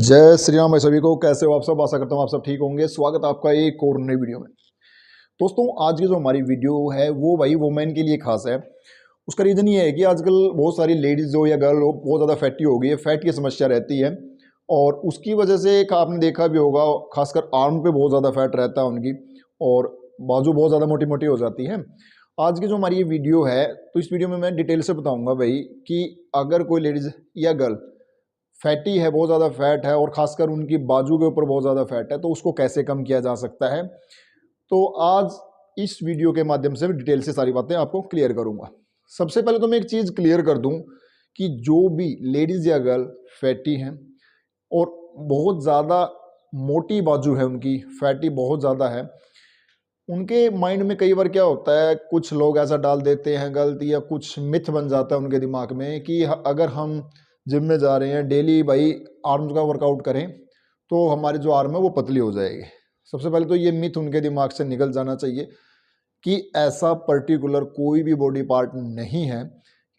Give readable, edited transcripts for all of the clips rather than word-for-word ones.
जय श्री राम भाई सभी को। कैसे हो आप सब? आशा करता हूँ आप सब ठीक होंगे। स्वागत है आपका एक और नई वीडियो में। दोस्तों आज की जो हमारी वीडियो है वो भाई वुमेन के लिए खास है। उसका रीज़न ये है कि आजकल बहुत सारी लेडीज़ हो या गर्ल हो बहुत ज़्यादा फैटी हो गई है, फैट की समस्या रहती है और उसकी वजह से एक आपने देखा भी होगा, खासकर आर्म पे बहुत ज़्यादा फैट रहता है उनकी और बाजू बहुत ज़्यादा मोटी मोटी हो जाती है। आज की जो हमारी ये वीडियो है तो इस वीडियो में मैं डिटेल से बताऊँगा भाई कि अगर कोई लेडीज़ या गर्ल फैटी है, बहुत ज़्यादा फैट है और खासकर उनकी बाजू के ऊपर बहुत ज़्यादा फैट है तो उसको कैसे कम किया जा सकता है। तो आज इस वीडियो के माध्यम से मैं डिटेल से सारी बातें आपको क्लियर करूंगा। सबसे पहले तो मैं एक चीज़ क्लियर कर दूं कि जो भी लेडीज़ या गर्ल फैटी हैं और बहुत ज़्यादा मोटी बाजू है उनकी, फैटी बहुत ज़्यादा है, उनके माइंड में कई बार क्या होता है, कुछ लोग ऐसा डाल देते हैं गलती या कुछ मिथ बन जाता है उनके दिमाग में कि अगर हम जिम में जा रहे हैं डेली भाई आर्म्स का वर्कआउट करें तो हमारी जो आर्म है वो पतली हो जाएगी। सबसे पहले तो ये मिथ उनके दिमाग से निकल जाना चाहिए कि ऐसा पर्टिकुलर कोई भी बॉडी पार्ट नहीं है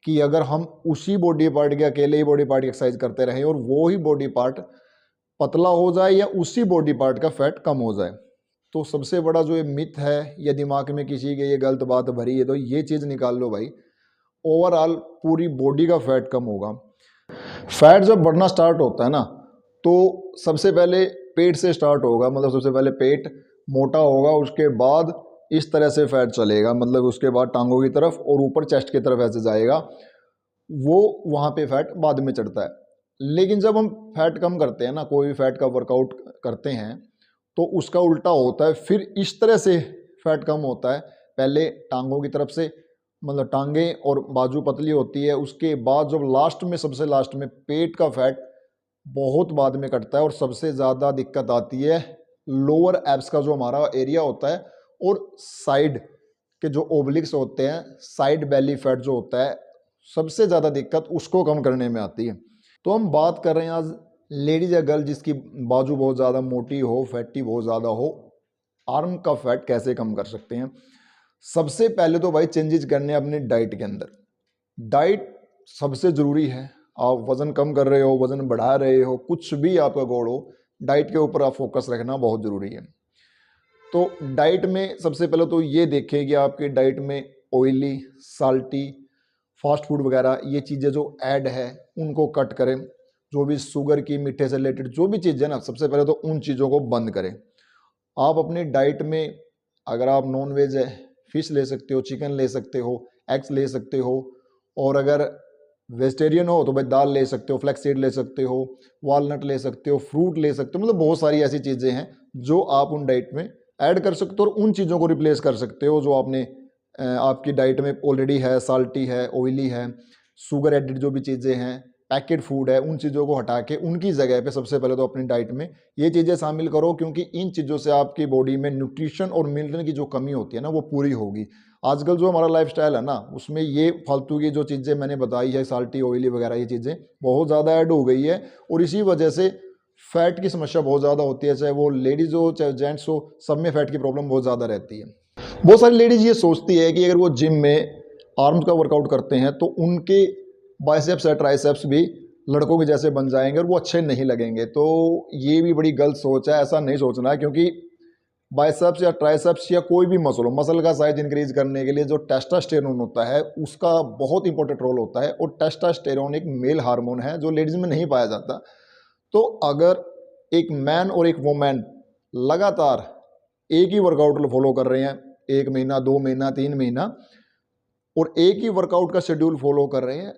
कि अगर हम उसी बॉडी पार्ट के अकेले ही बॉडी पार्ट की एक्सरसाइज करते रहें और वो ही बॉडी पार्ट पतला हो जाए या उसी बॉडी पार्ट का फैट कम हो जाए। तो सबसे बड़ा जो ये मिथ है या दिमाग में किसी के ये गलत बात भरी है तो ये चीज़ निकाल लो भाई, ओवरऑल पूरी बॉडी का फैट कम होगा। फैट जब बढ़ना स्टार्ट होता है ना तो सबसे पहले पेट से स्टार्ट होगा, मतलब सबसे पहले पेट मोटा होगा, उसके बाद इस तरह से फैट चलेगा, मतलब उसके बाद टांगों की तरफ और ऊपर चेस्ट की तरफ ऐसे जाएगा, वो वहाँ पे फैट बाद में चढ़ता है। लेकिन जब हम फैट कम करते हैं ना, कोई भी फैट का वर्कआउट करते हैं तो उसका उल्टा होता है, फिर इस तरह से फैट कम होता है। पहले टांगों की तरफ से, मतलब टांगे और बाजू पतली होती है, उसके बाद जब लास्ट में सबसे लास्ट में पेट का फैट बहुत बाद में कटता है और सबसे ज़्यादा दिक्कत आती है लोअर एब्स का जो हमारा एरिया होता है और साइड के जो ओब्लिक्स होते हैं, साइड बेली फैट जो होता है, सबसे ज़्यादा दिक्कत उसको कम करने में आती है। तो हम बात कर रहे हैं आज लेडीज या गर्ल जिसकी बाजू बहुत ज़्यादा मोटी हो, फैटी बहुत ज़्यादा हो, आर्म का फैट कैसे कम कर सकते हैं। सबसे पहले तो भाई चेंजेस करने हैं अपनी डाइट के अंदर। डाइट सबसे ज़रूरी है। आप वज़न कम कर रहे हो, वज़न बढ़ा रहे हो, कुछ भी आपका गोल हो, डाइट के ऊपर आप फोकस रखना बहुत ज़रूरी है। तो डाइट में सबसे पहले तो ये देखें कि आपके डाइट में ऑयली, साल्टी, फास्ट फूड वगैरह ये चीज़ें जो ऐड है उनको कट करें। जो भी शुगर की, मीठे से रिलेटेड जो भी चीज़ें ना, सबसे पहले तो उन चीज़ों को बंद करें। आप अपनी डाइट में अगर आप नॉन वेज है, फिश ले सकते हो, चिकन ले सकते हो, एग्स ले सकते हो, और अगर वेजिटेरियन हो तो भाई दाल ले सकते हो, फ्लैक्स सीड ले सकते हो, वॉलनट ले सकते हो, फ्रूट ले सकते हो, मतलब बहुत सारी ऐसी चीज़ें हैं जो आप उन डाइट में ऐड कर सकते हो और उन चीज़ों को रिप्लेस कर सकते हो जो आपने आपकी डाइट में ऑलरेडी है, साल्टी है, ऑयली है, शुगर एडेड जो भी चीज़ें हैं, पैकेट फूड है, उन चीज़ों को हटा के उनकी जगह पे सबसे पहले तो अपनी डाइट में ये चीज़ें शामिल करो, क्योंकि इन चीज़ों से आपकी बॉडी में न्यूट्रिशन और मिनरल की जो कमी होती है ना वो पूरी होगी। आजकल जो हमारा लाइफस्टाइल है ना उसमें ये फालतू की जो चीज़ें मैंने बताई है, साल्टी, ऑयली वगैरह, ये चीज़ें बहुत ज़्यादा ऐड हो गई है और इसी वजह से फैट की समस्या बहुत ज़्यादा होती है। चाहे वो लेडीज़ हो चाहे जेंट्स हो, सब में फैट की प्रॉब्लम बहुत ज़्यादा रहती है। बहुत सारी लेडीज़ ये सोचती है कि अगर वो जिम में आर्म्स का वर्कआउट करते हैं तो उनके बाइसेप्स या ट्राइसेप्स भी लड़कों के जैसे बन जाएंगे और वो अच्छे नहीं लगेंगे। तो ये भी बड़ी गलत सोच है, ऐसा नहीं सोचना है, क्योंकि बाइसेप्स या ट्राइसेप्स या कोई भी मसल का साइज इंक्रीज करने के लिए जो टेस्टोस्टेरोन होता है उसका बहुत इंपॉर्टेंट रोल होता है और टेस्टोस्टेरोन एक मेल हार्मोन है जो लेडीज में नहीं पाया जाता। तो अगर एक मैन और एक वोमैन लगातार एक ही वर्कआउट फॉलो कर रहे हैं, 1 महीना, 2 महीना, 3 महीना, और एक ही वर्कआउट का शेड्यूल फॉलो कर रहे हैं,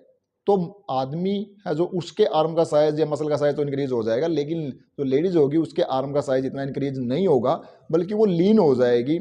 तो आदमी है जो उसके आर्म का साइज या मसल का साइज तो इंक्रीज हो जाएगा, लेकिन जो लेडीज होगी उसके आर्म का साइज इतना इंक्रीज नहीं होगा, बल्कि वो लीन हो जाएगी।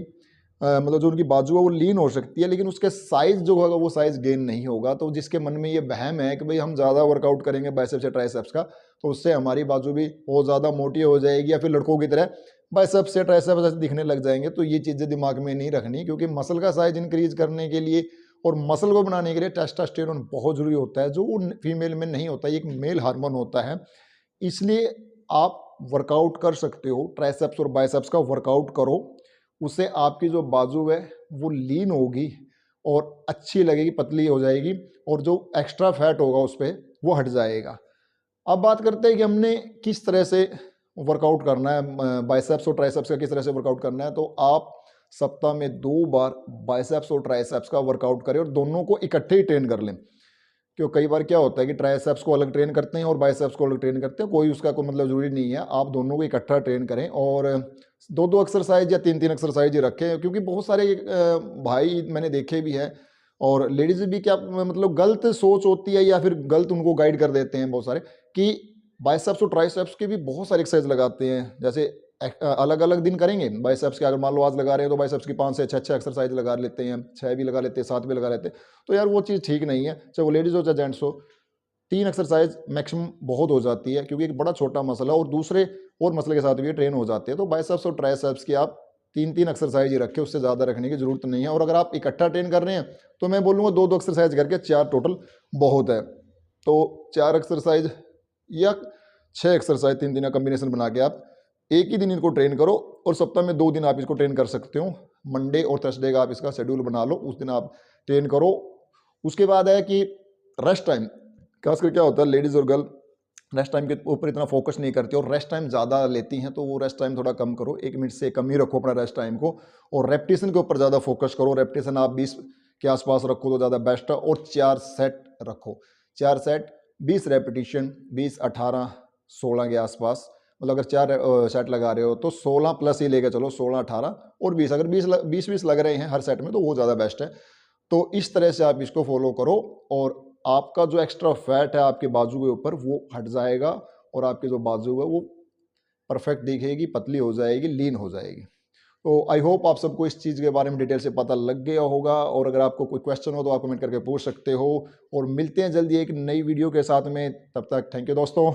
मतलब जो उनकी बाजू है वो लीन हो सकती है, लेकिन उसके साइज जो होगा वो साइज गेन नहीं होगा। तो जिसके मन में ये वहम है कि भाई हम ज़्यादा वर्कआउट करेंगे बाइसेप्स या ट्राइसेप्स का तो उससे हमारी बाजू भी बहुत ज़्यादा मोटी हो जाएगी या फिर लड़कों की तरह बाइसेप्स या ट्राइसेप्स ऐसे दिखने लग जाएंगे, तो ये चीज़ें दिमाग में नहीं रखनी, क्योंकि मसल का साइज इंक्रीज करने के लिए और मसल को बनाने के लिए टेस्टोस्टेरोन बहुत जरूरी होता है, जो फीमेल में नहीं होता, ये एक मेल हार्मोन होता है। इसलिए आप वर्कआउट कर सकते हो, ट्राइसेप्स और बाइसेप्स का वर्कआउट करो, उससे आपकी जो बाजू है वो लीन होगी और अच्छी लगेगी, पतली हो जाएगी और जो एक्स्ट्रा फैट होगा उस पर वो हट जाएगा। अब बात करते हैं कि हमने किस तरह से वर्कआउट करना है, बाइसेप्स और ट्राइसेप्स का किस तरह से वर्कआउट करना है। तो आप सप्ताह में 2 बार बाइसेप्स और ट्राइसेप्स का वर्कआउट करें और दोनों को इकट्ठे ही ट्रेन कर लें। क्यों कई बार क्या होता है कि ट्राइसेप्स को अलग ट्रेन करते हैं और बाइसेप्स को अलग ट्रेन करते हैं, कोई उसका कोई मतलब जरूरी नहीं है। आप दोनों को इकट्ठा ट्रेन करें और 2-2 एक्सरसाइज या 3-3 एक्सरसाइज ही रखें, क्योंकि बहुत सारे भाई मैंने देखे भी हैं और लेडीज भी क्या मतलब गलत सोच होती है या फिर गलत उनको गाइड कर देते हैं बहुत सारे कि बाइसेप्स और ट्राइसेप्स के भी बहुत सारे एक्सरसाइज लगाते हैं। जैसे अलग अलग दिन करेंगे बाइसेप्स के, अगर मान लो आज लगा रहे हैं तो बाइसेप्स की 5 से 6 एक्सरसाइज लगा लेते हैं, 6 भी लगा लेते हैं, 7 भी लगा लेते हैं। तो यार वो चीज़ ठीक नहीं है, चाहे वो लेडीज़ हो चाहे जेंट्स हो। 3 एक्सरसाइज मैक्सिमम बहुत हो जाती है, क्योंकि एक बड़ा छोटा मसला और दूसरे और मसले के साथ भी ट्रेन हो जाते हैं। तो बाइसेप्स और ट्राइसेप्स की आप 3-3 एक्सरसाइज ही रखें, उससे ज़्यादा रखने की जरूरत नहीं है। और अगर आप इकट्ठा ट्रेन कर रहे हैं तो मैं बोलूँगा 2-2 एक्सरसाइज करके 4 टोटल बहुत है। तो 4 एक्सरसाइज या 6 एक्सरसाइज 3 दिन का कॉम्बिनेशन बना के आप एक ही दिन इनको ट्रेन करो और सप्ताह में 2 दिन आप इसको ट्रेन कर सकते हो। मंडे और थर्सडे का आप इसका शेड्यूल बना लो, उस दिन आप ट्रेन करो। उसके बाद है कि रेस्ट टाइम, खासकर क्या होता है लेडीज़ और गर्ल रेस्ट टाइम के ऊपर इतना फोकस नहीं करती और रेस्ट टाइम ज़्यादा लेती हैं, तो वो रेस्ट टाइम थोड़ा कम करो, 1 मिनट से कम ही रखो अपना रेस्ट टाइम को और रेप्टिशन के ऊपर ज़्यादा फोकस करो। रेप्टिशन आप 20 के आसपास रखो तो ज़्यादा बेस्ट है और 4 सेट रखो, 4 सेट 20 रेपिटिशन, 20, 18, 16 के आसपास। मतलब अगर 4 सेट लगा रहे हो तो 16 प्लस ही लेके चलो, 16, 18 और 20, अगर 20-20 लग रहे हैं हर सेट में तो वो ज़्यादा बेस्ट है। तो इस तरह से आप इसको फॉलो करो और आपका जो एक्स्ट्रा फैट है आपके बाजू के ऊपर वो हट जाएगा और आपकी जो बाजू है वो परफेक्ट दिखेगी, पतली हो जाएगी, लीन हो जाएगी। तो आई होप आप सबको इस चीज़ के बारे में डिटेल से पता लग गया होगा और अगर आपको कोई क्वेश्चन हो तो आप कमेंट करके पूछ सकते हो और मिलते हैं जल्दी एक नई वीडियो के साथ में। तब तक थैंक यू दोस्तों।